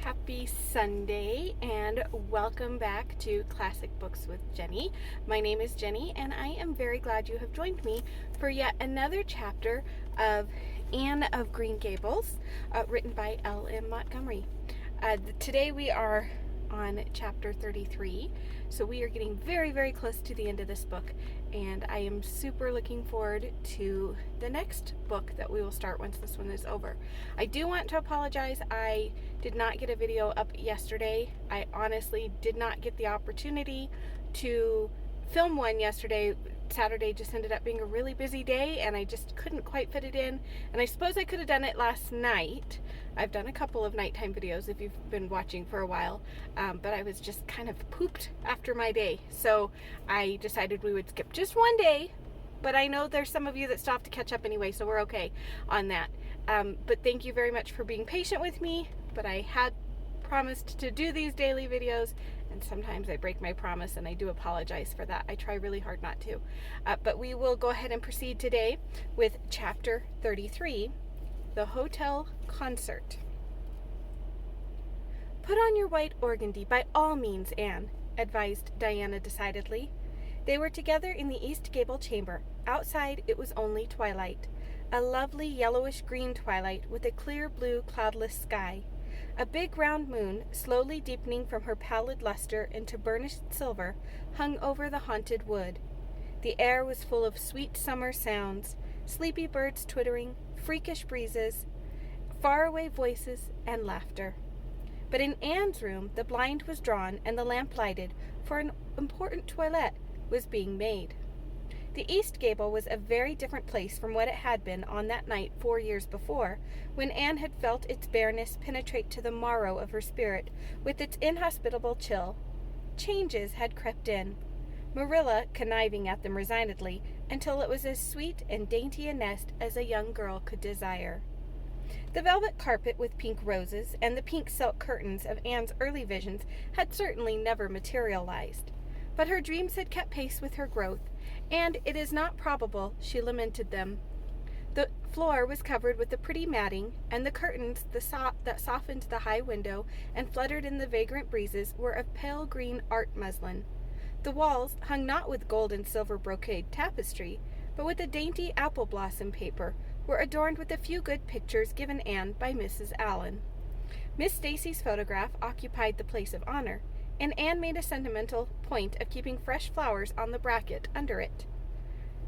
Happy Sunday and welcome back to Classic Books with Jenny. My name is Jenny and I am very glad you have joined me for yet another chapter of Anne of Green Gables, written by L.M. Montgomery. Today we are on chapter 33, so we are getting very close to the end of this book, and I am super looking forward to the next book that we will start once this one is over. I do want to apologize. I did not get a video up yesterday. I honestly did not get the opportunity to film one yesterday. Saturday just ended up being a really busy day and I just couldn't quite fit it in, and I suppose I could have done it last night. I've done a couple of nighttime videos if you've been watching for a while, but I was just kind of pooped after my day, so I decided we would skip just one day. But I know there's some of you that still have to catch up anyway, so we're okay on that. But thank you very much for being patient with me. But I had promised to do these daily videos, and sometimes I break my promise, and I do apologize for that. I try really hard not to. But we will go ahead and proceed today with chapter 33, The Hotel Concert. "Put on your white organdy by all means, Anne," advised Diana decidedly. They were together in the East Gable chamber. Outside it was only twilight, a lovely yellowish-green twilight with a clear blue cloudless sky. A big round moon, slowly deepening from her pallid luster into burnished silver, hung over the haunted wood. The air was full of sweet summer sounds, sleepy birds twittering, freakish breezes, faraway voices, and laughter. But in Anne's room the blind was drawn and the lamp lighted, for an important toilette was being made. The East Gable was a very different place from what it had been on that night 4 years before, when Anne had felt its bareness penetrate to the marrow of her spirit with its inhospitable chill. Changes had crept in, Marilla conniving at them resignedly, until it was as sweet and dainty a nest as a young girl could desire. The velvet carpet with pink roses and the pink silk curtains of Anne's early visions had certainly never materialized, but her dreams had kept pace with her growth, and it is not probable she lamented them. The floor was covered with a pretty matting, and the curtains that softened the high window and fluttered in the vagrant breezes were of pale green art muslin. The walls, hung not with gold and silver brocade tapestry, but with a dainty apple blossom paper, were adorned with a few good pictures given Anne by Mrs. Allen. Miss Stacy's photograph occupied the place of honor, and Anne made a sentimental point of keeping fresh flowers on the bracket under it.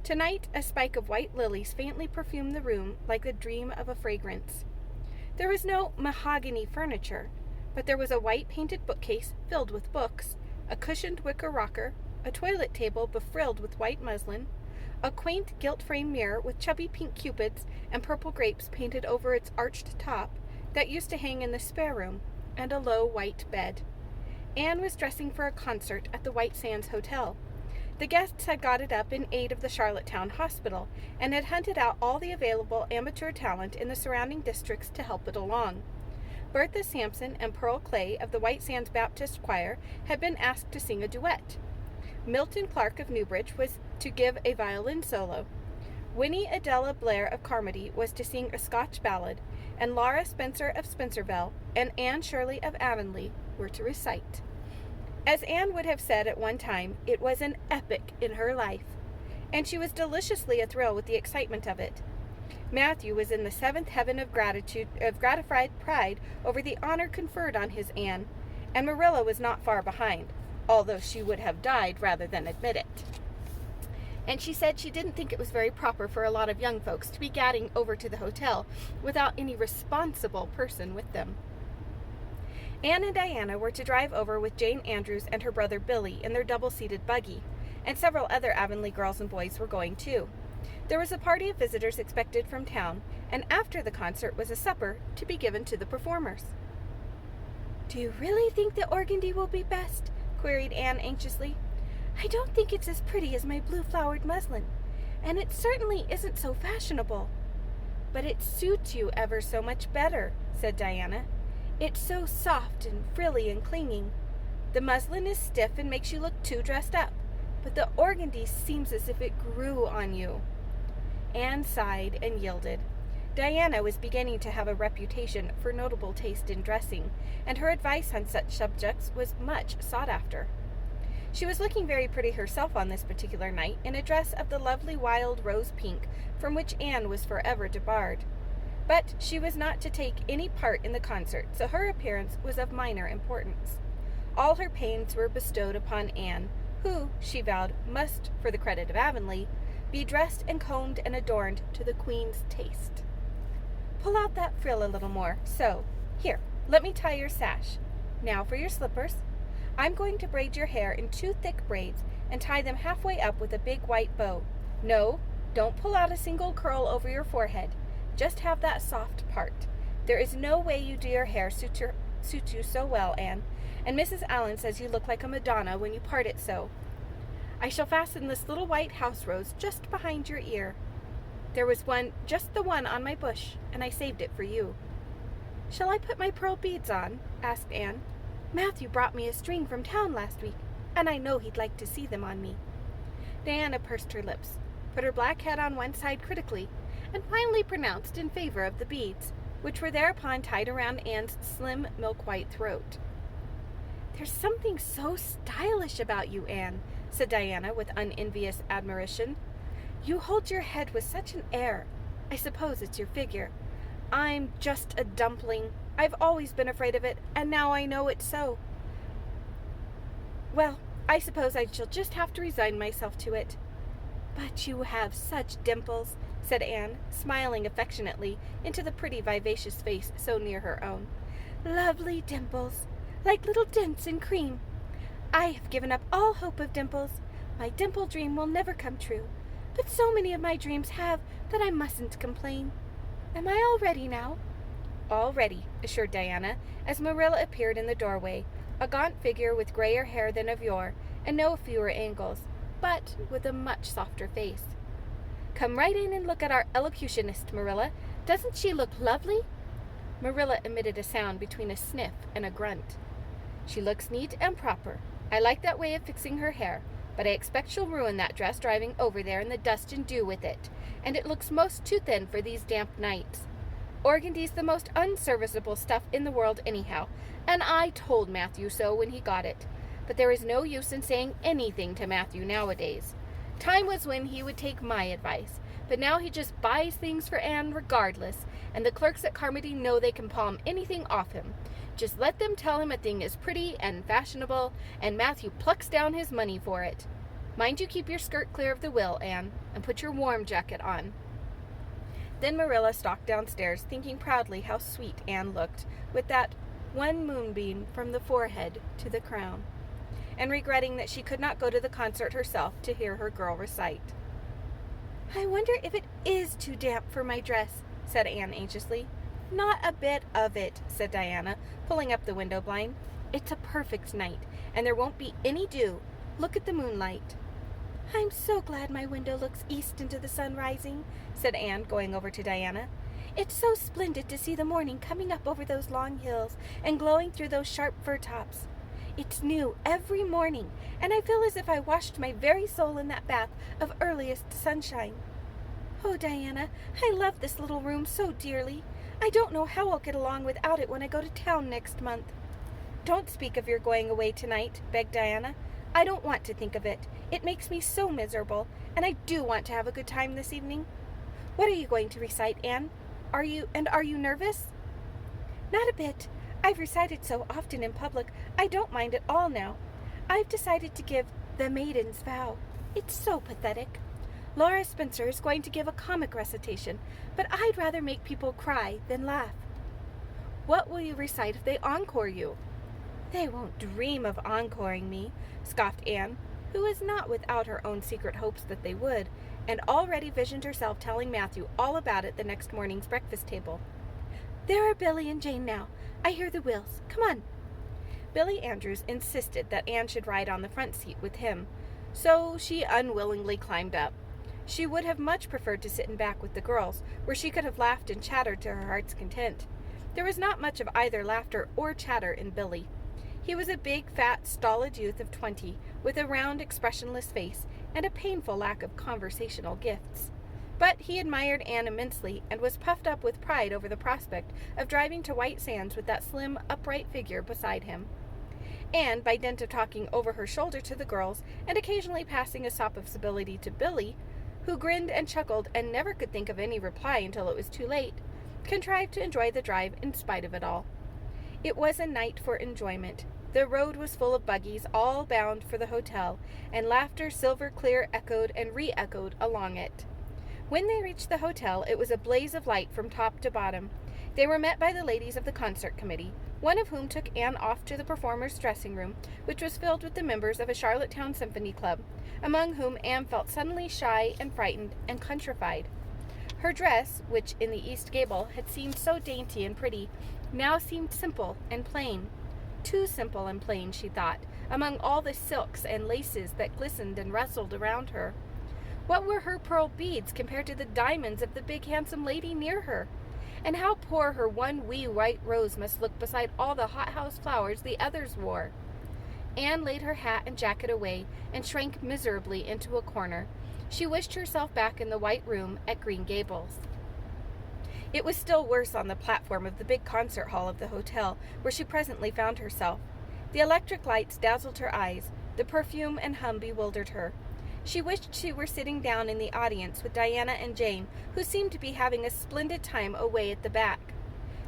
Tonight a spike of white lilies faintly perfumed the room like the dream of a fragrance. There was no mahogany furniture, but there was a white painted bookcase filled with books, a cushioned wicker rocker, a toilet table befrilled with white muslin, a quaint gilt-frame mirror with chubby pink cupids and purple grapes painted over its arched top that used to hang in the spare room, and a low white bed. Anne was dressing for a concert at the White Sands Hotel. The guests had got it up in aid of the Charlottetown Hospital, and had hunted out all the available amateur talent in the surrounding districts to help it along. Bertha Sampson and Pearl Clay of the White Sands Baptist Choir had been asked to sing a duet. Milton Clark of Newbridge was to give a violin solo. Winnie Adela Blair of Carmody was to sing a Scotch ballad, and Laura Spencer of Spencerville and Anne Shirley of Avonlea were to recite. As Anne would have said at one time, it was an epic in her life, and she was deliciously athrill with the excitement of it. Matthew was in the seventh heaven of gratified pride over the honor conferred on his Anne, and Marilla was not far behind, although she would have died rather than admit it. And she said she didn't think it was very proper for a lot of young folks to be gadding over to the hotel without any responsible person with them. Anne and Diana were to drive over with Jane Andrews and her brother Billy in their double-seated buggy, and several other Avonlea girls and boys were going too. There was a party of visitors expected from town, and after the concert was a supper to be given to the performers. "Do you really think the organdy will be best?" queried Anne anxiously. "I don't think it's as pretty as my blue-flowered muslin, and it certainly isn't so fashionable." "But it suits you ever so much better," said Diana. "It's so soft and frilly and clinging. The muslin is stiff and makes you look too dressed up, but the organdy seems as if it grew on you." Anne sighed and yielded. Diana was beginning to have a reputation for notable taste in dressing, and her advice on such subjects was much sought after. She was looking very pretty herself on this particular night, in a dress of the lovely wild rose pink from which Anne was forever debarred. But she was not to take any part in the concert, so her appearance was of minor importance. All her pains were bestowed upon Anne, who, she vowed, must, for the credit of Avonlea, be dressed and combed and adorned to the Queen's taste. Pull out that frill a little more, so. Here, let me tie your sash. Now for your slippers. I'm going to braid your hair in 2 thick braids and tie them halfway up with a big white bow. No, don't pull out a single curl over your forehead. Just have that soft part. There is no way you do your hair suits you so well, Anne, and Mrs. Allen says you look like a Madonna when you part it so. I shall fasten this little white house rose just behind your ear. There was one, just the one on my bush, and I saved it for you. Shall I put my pearl beads on? Asked Anne. Matthew brought me a string from town last week, and I know he'd like to see them on me. Diana pursed her lips, put her black head on one side critically, and finally pronounced in favor of the beads, which were thereupon tied around Anne's slim milk-white throat. There's something so stylish about you, Anne, said Diana with unenvious admiration. You hold your head with such an air. I suppose it's your figure. I'm just a dumpling. I've always been afraid of it, and now I know it's so. Well, I suppose I shall just have to resign myself to it. But you have such dimples, said Anne, smiling affectionately into the pretty vivacious face so near her own. Lovely dimples, like little dents in cream. I have given up all hope of dimples. My dimple dream will never come true, but so many of my dreams have that I mustn't complain. Am I all ready now? All ready, assured Diana, as Marilla appeared in the doorway, a gaunt figure with grayer hair than of yore, and no fewer angles, but with a much softer face. Come right in and look at our elocutionist, Marilla. Doesn't she look lovely? Marilla emitted a sound between a sniff and a grunt. She looks neat and proper. I like that way of fixing her hair, but I expect she'll ruin that dress driving over there in the dust and dew with it, and it looks most too thin for these damp nights. Organdy's the most unserviceable stuff in the world anyhow, and I told Matthew so when he got it. But there is no use in saying anything to Matthew nowadays. Time was when he would take my advice, but now he just buys things for Anne regardless, and the clerks at Carmody know they can palm anything off him. Just let them tell him a thing is pretty and fashionable, and Matthew plucks down his money for it. Mind you keep your skirt clear of the will, Anne, and put your warm jacket on. Then Marilla stalked downstairs, thinking proudly how sweet Anne looked, with that one moonbeam from the forehead to the crown, and regretting that she could not go to the concert herself to hear her girl recite. I wonder if it is too damp for my dress, said Anne anxiously. Not a bit of it, said Diana, pulling up the window blind. It's a perfect night, and there won't be any dew. Look at the moonlight. I'm so glad my window looks east into the sun rising, said Anne, going over to Diana. It's so splendid to see the morning coming up over those long hills and glowing through those sharp fir tops. It's new every morning, and I feel as if I washed my very soul in that bath of earliest sunshine. Oh, Diana, I love this little room so dearly. I don't know how I'll get along without it when I go to town next month. Don't speak of your going away tonight, begged Diana. I don't want to think of it. It makes me so miserable, and I do want to have a good time this evening. What are you going to recite, Anne? Are you nervous? Not a bit. I've recited so often in public, I don't mind at all now. I've decided to give The Maiden's Vow. It's so pathetic. Laura Spencer is going to give a comic recitation, but I'd rather make people cry than laugh. What will you recite if they encore you? They won't dream of encoring me, scoffed Anne, who was not without her own secret hopes that they would, and already visioned herself telling Matthew all about it the next morning's breakfast table. There are Billy and Jane now. I hear the wheels. Come on. Billy Andrews insisted that Anne should ride on the front seat with him, so she unwillingly climbed up. She would have much preferred to sit in back with the girls, where she could have laughed and chattered to her heart's content. There was not much of either laughter or chatter in Billy. He was a big, fat, stolid youth of 20, with a round, expressionless face and a painful lack of conversational gifts. But he admired Anne immensely and was puffed up with pride over the prospect of driving to White Sands with that slim, upright figure beside him. Anne, by dint of talking over her shoulder to the girls and occasionally passing a sop of civility to Billy, who grinned and chuckled and never could think of any reply until it was too late, contrived to enjoy the drive in spite of it all. It was a night for enjoyment. The road was full of buggies, all bound for the hotel, and laughter silver clear echoed and re-echoed along it. When they reached the hotel, it was a blaze of light from top to bottom. They were met by the ladies of the concert committee, one of whom took Anne off to the performers' dressing room, which was filled with the members of a Charlottetown symphony club, among whom Anne felt suddenly shy and frightened and countrified. Her dress, which in the East Gable had seemed so dainty and pretty, now seemed simple and plain. Too simple and plain, she thought, among all the silks and laces that glistened and rustled around her. What were her pearl beads compared to the diamonds of the big handsome lady near her? And how poor her one wee white rose must look beside all the hothouse flowers the others wore. Anne laid her hat and jacket away and shrank miserably into a corner. She wished herself back in the white room at Green Gables. It was still worse on the platform of the big concert hall of the hotel, where she presently found herself. The electric lights dazzled her eyes. The perfume and hum bewildered her. She wished she were sitting down in the audience with Diana and Jane, who seemed to be having a splendid time away at the back.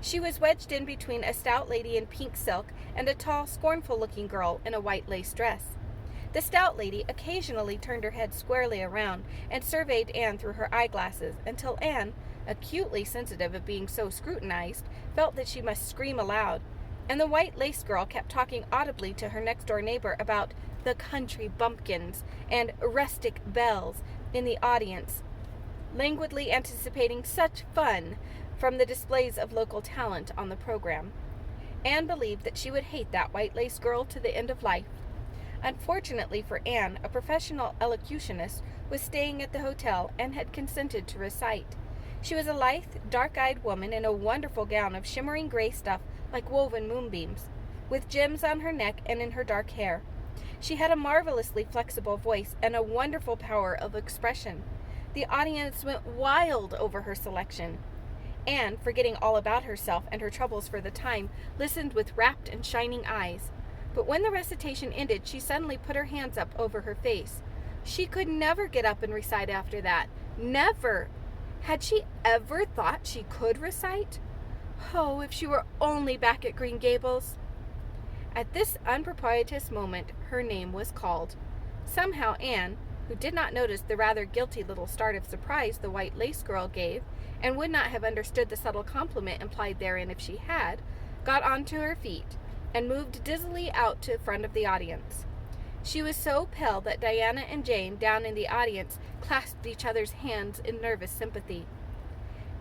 She was wedged in between a stout lady in pink silk and a tall, scornful-looking girl in a white lace dress. The stout lady occasionally turned her head squarely around and surveyed Anne through her eyeglasses until Anne, acutely sensitive of being so scrutinized, felt that she must scream aloud, and the white lace girl kept talking audibly to her next-door neighbor about the country bumpkins and rustic belles in the audience, languidly anticipating such fun from the displays of local talent on the program. Anne believed that she would hate that white lace girl to the end of life. Unfortunately for Anne, a professional elocutionist was staying at the hotel and had consented to recite. She was a lithe, dark-eyed woman in a wonderful gown of shimmering gray stuff like woven moonbeams, with gems on her neck and in her dark hair. She had a marvelously flexible voice and a wonderful power of expression. The audience went wild over her selection. Anne, forgetting all about herself and her troubles for the time, listened with rapt and shining eyes. But when the recitation ended, she suddenly put her hands up over her face. She could never get up and recite after that. Never! Had she ever thought she could recite? Oh, if she were only back at Green Gables! At this unpropitious moment, her name was called. Somehow Anne, who did not notice the rather guilty little start of surprise the white lace girl gave, and would not have understood the subtle compliment implied therein if she had, got onto her feet, and moved dizzily out to the front of the audience. She was so pale that Diana and Jane, down in the audience, clasped each other's hands in nervous sympathy.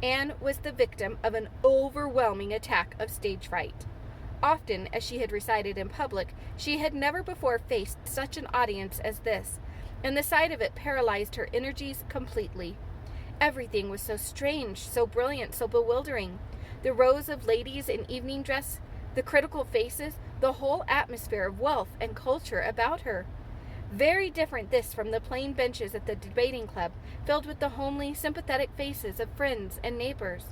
Anne was the victim of an overwhelming attack of stage fright. Often, as she had recited in public, she had never before faced such an audience as this, and the sight of it paralyzed her energies completely. Everything was so strange, so brilliant, so bewildering. The rows of ladies in evening dress, the critical faces, the whole atmosphere of wealth and culture about her. Very different this from the plain benches at the debating club, filled with the homely, sympathetic faces of friends and neighbors.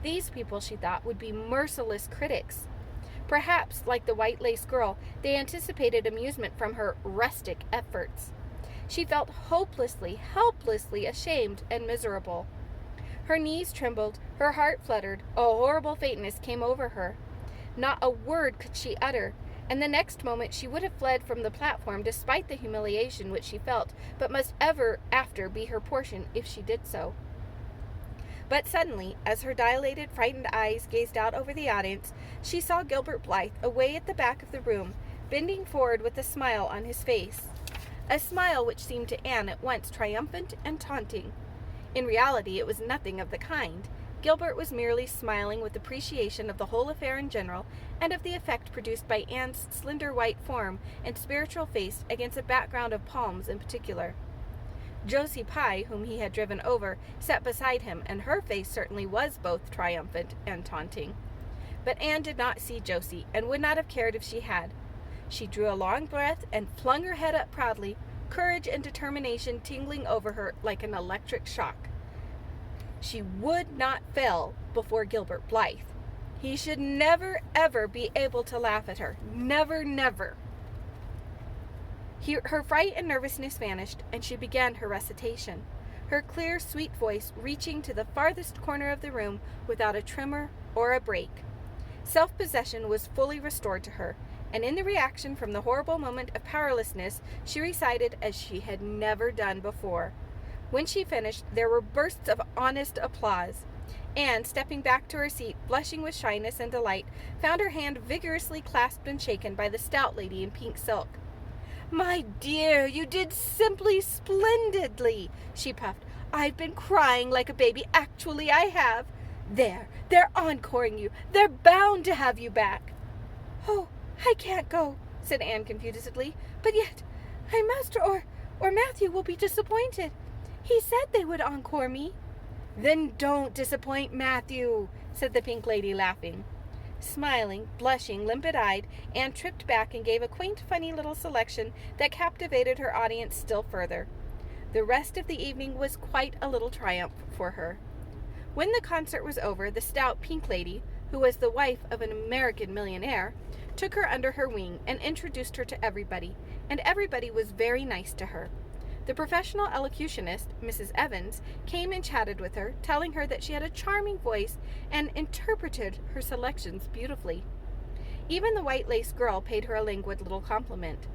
These people, she thought, would be merciless critics. Perhaps, like the white lace girl, they anticipated amusement from her rustic efforts. She felt hopelessly, helplessly ashamed and miserable. Her knees trembled, her heart fluttered, a horrible faintness came over her. Not a word could she utter, and the next moment she would have fled from the platform despite the humiliation which she felt, but must ever after be her portion if she did so. But suddenly, as her dilated, frightened eyes gazed out over the audience, she saw Gilbert Blythe away at the back of the room, bending forward with a smile on his face. A smile which seemed to Anne at once triumphant and taunting. In reality, it was nothing of the kind. Gilbert was merely smiling with appreciation of the whole affair in general, and of the effect produced by Anne's slender white form and spiritual face against a background of palms in particular. Josie Pye, whom he had driven over, sat beside him, and her face certainly was both triumphant and taunting. But Anne did not see Josie, and would not have cared if she had. She drew a long breath and flung her head up proudly, courage and determination tingling over her like an electric shock. She would not fail before Gilbert Blythe. He should never, ever be able to laugh at her. Never, never. Her fright and nervousness vanished, and she began her recitation, her clear, sweet voice reaching to the farthest corner of the room without a tremor or a break. Self-possession was fully restored to her, and in the reaction from the horrible moment of powerlessness, she recited as she had never done before. When she finished, there were bursts of honest applause. Anne, stepping back to her seat, blushing with shyness and delight, found her hand vigorously clasped and shaken by the stout lady in pink silk. "My dear, you did simply splendidly," she puffed. "I've been crying like a baby. Actually, I have. They're encoring you. They're bound to have you back." "Oh, I can't go," said Anne confusedly. "But yet, I must, or Matthew will be disappointed. He said they would encore me." "Then don't disappoint Matthew," said the pink lady, laughing. Smiling, blushing, limpid-eyed, Anne tripped back and gave a quaint, funny little selection that captivated her audience still further. The rest of the evening was quite a little triumph for her. When the concert was over, the stout pink lady, who was the wife of an American millionaire, took her under her wing and introduced her to everybody, and everybody was very nice to her. The professional elocutionist, Mrs. Evans, came and chatted with her, telling her that she had a charming voice and interpreted her selections beautifully. Even the white-lace girl paid her a languid little compliment.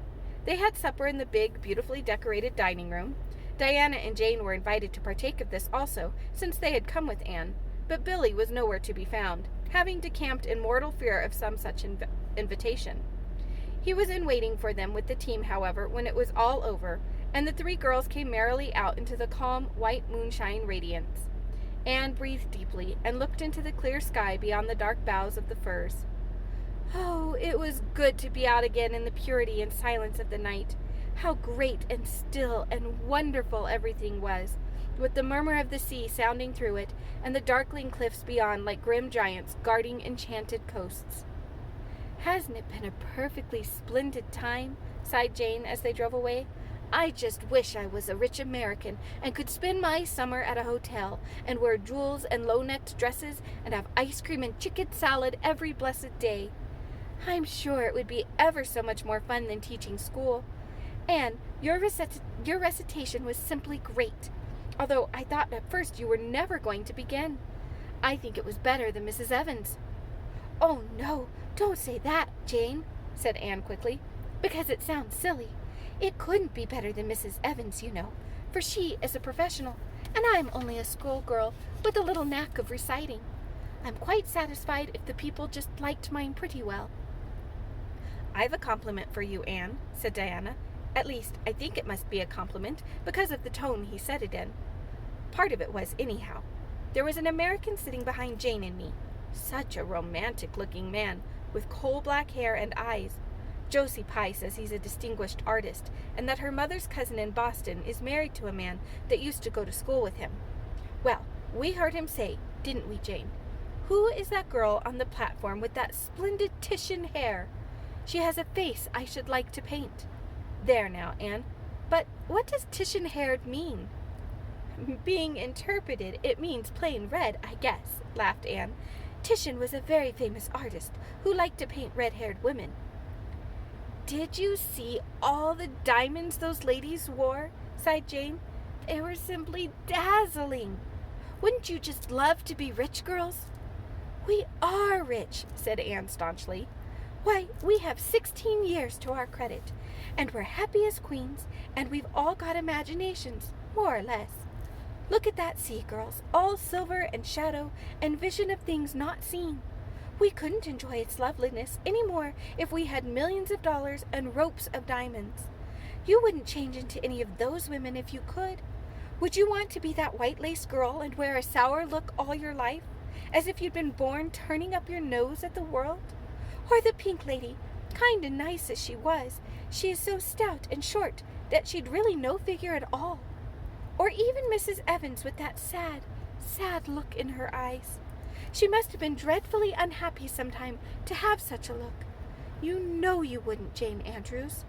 They had supper in the big, beautifully decorated dining room. Diana and Jane were invited to partake of this also, since they had come with Anne, but Billy was nowhere to be found, having decamped in mortal fear of some such invitation. He was in waiting for them with the team, however, when it was all over, and the three girls came merrily out into the calm, white moonshine radiance. Anne breathed deeply and looked into the clear sky beyond the dark boughs of the firs. Oh, it was good to be out again in the purity and silence of the night. How great and still and wonderful everything was, with the murmur of the sea sounding through it, and the darkling cliffs beyond like grim giants guarding enchanted coasts. "Hasn't it been a perfectly splendid time?" sighed Jane as they drove away. "I just wish I was a rich American and could spend my summer at a hotel and wear jewels and low-necked dresses and have ice cream and chicken salad every blessed day. I'm sure it would be ever so much more fun than teaching school. And your recitation was simply great, although I thought at first you were never going to begin. I think it was better than Mrs. Evans." "Oh, no, don't say that, Jane," said Anne quickly, "because it sounds silly. It couldn't be better than Mrs. Evans, you know, for she is a professional, and I'm only a schoolgirl with a little knack of reciting. I'm quite satisfied if the people just liked mine pretty well." "I've a compliment for you, Anne," said Diana. "At least, I think it must be a compliment because of the tone he said it in. Part of it was, anyhow. There was an American sitting behind Jane and me. Such a romantic-looking man, with coal-black hair and eyes. Josie Pye says he's a distinguished artist, and that her mother's cousin in Boston is married to a man that used to go to school with him. Well, we heard him say, didn't we, Jane, 'Who is that girl on the platform with that splendid Titian hair? She has a face I should like to paint.' There now, Anne. But what does Titian-haired mean?" "Being interpreted, it means plain red, I guess," laughed Anne. "Titian was a very famous artist who liked to paint red-haired women." "Did you see all the diamonds those ladies wore?" sighed Jane. "They were simply dazzling. Wouldn't you just love to be rich, girls?" "We are rich," said Anne staunchly. "Why, we have 16 years to our credit, and we're happy as queens, and we've all got imaginations, more or less. Look at that sea, girls, all silver and shadow and vision of things not seen. We couldn't enjoy its loveliness any more if we had millions of dollars and ropes of diamonds. You wouldn't change into any of those women if you could. Would you want to be that white-lace girl and wear a sour look all your life, as if you'd been born turning up your nose at the world? Or the pink lady, kind and nice as she was, she is so stout and short that she'd really no figure at all. Or even Mrs. Evans with that sad, sad look in her eyes. She must have been dreadfully unhappy sometime to have such a look. You know you wouldn't, Jane Andrews."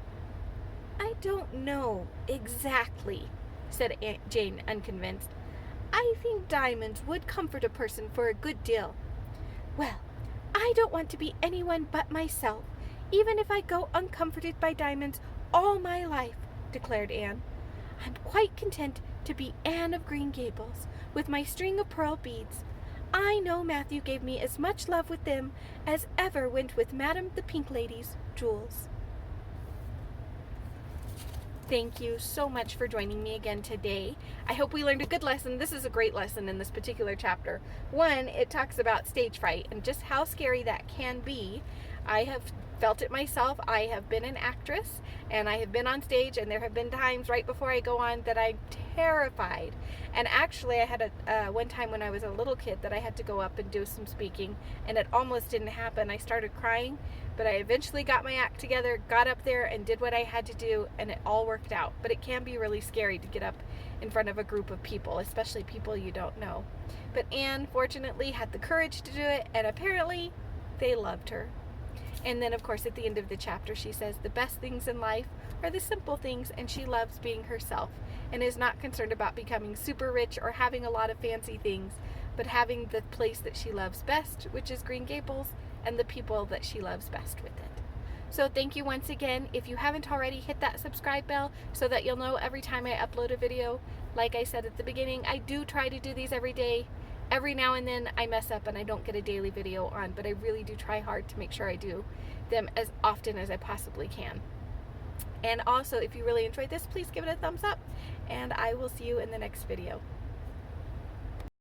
"I don't know exactly," said Aunt Jane, unconvinced. I think diamonds would comfort a person for a good deal. Well, I don't want to be anyone but myself, even if I go uncomforted by diamonds all my life, declared Anne. I'm quite content to be Anne of Green Gables, with my string of pearl beads. I know Matthew gave me as much love with them as ever went with Madame the Pink Lady's jewels. Thank you so much for joining me again today. I hope we learned a good lesson. This is a great lesson in this particular chapter. One, it talks about stage fright and just how scary that can be. I have felt it myself. I have been an actress and I have been on stage, and there have been times right before I go on that I'm terrified. And actually I had one time when I was a little kid that I had to go up and do some speaking, and it almost didn't happen. I started crying, but I eventually got my act together, got up there and did what I had to do, and it all worked out. But it can be really scary to get up in front of a group of people, especially people you don't know. But Anne fortunately had the courage to do it, and apparently they loved her. And then, of course, at the end of the chapter, she says the best things in life are the simple things, and she loves being herself and is not concerned about becoming super rich or having a lot of fancy things, but having the place that she loves best, which is Green Gables, and the people that she loves best with it. So thank you once again. If you haven't already, hit that subscribe bell so that you'll know every time I upload a video. Like I said at the beginning, I do try to do these every day. Every now and then I mess up and I don't get a daily video on, but I really do try hard to make sure I do them as often as I possibly can. And also, if you really enjoyed this, please give it a thumbs up, and I will see you in the next video.